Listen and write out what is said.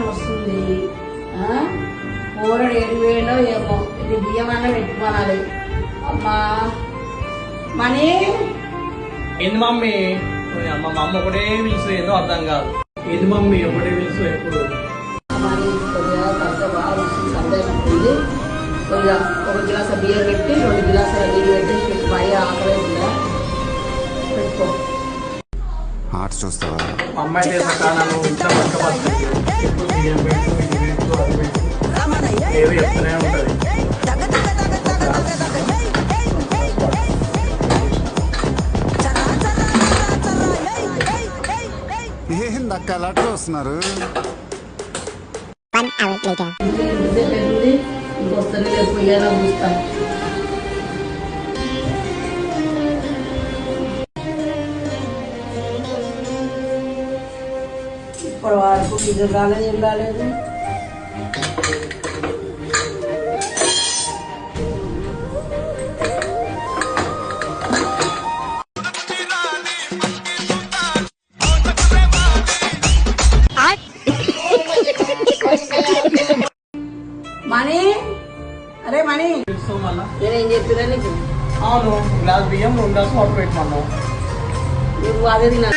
వస్తుంది. కూరడు 7,000 ఏమో. ఇది బియ్యం అన్న పెట్టుకోవాలి. అమ్మా మనీ ఏంది మమ్మీ? మా అమ్మ ఒకటే పిలుసు, ఏదో అర్థం కాదు. ఏది మమ్మీ ఒకటే పిలుసు ఎప్పుడు? మనీ కొద్దిగా కష్ట బాగా వస్తుంది. సందేహం కొద్దిగా 1 గ్లాసు బియ్యం పెట్టి 2 గ్లాసుల నీళ్ళు పెట్టి బాగా ఆకలేకుండా పెట్టుకో. ఆట చూస్తావా? అమ్మాయి చేసిన కారణాలు ఇంట్లో పట్టుకోవచ్చు. ఎప్పుడు బియ్యం పెట్టు, ఇది పెట్టు, అది పెట్టు, ఏదో చెప్తూనే ఉంటుంది. ఏందక్క అలా చూస్తున్నారు? ఇంకొస్తుంది లేదు పొయ్యాలో చూస్తాను. ఇప్పుడు వరకు ఇది రాలేదు, ఏం రాలేదు. మనీ అరే మనీ మళ్ళా నేనేం చెప్పినా నీకు? అవును, గ్లాస్ బియ్యం 2 గ్లాసు వాటర్ పెట్టమన్నావు. నువ్వు అదే తిన్నా.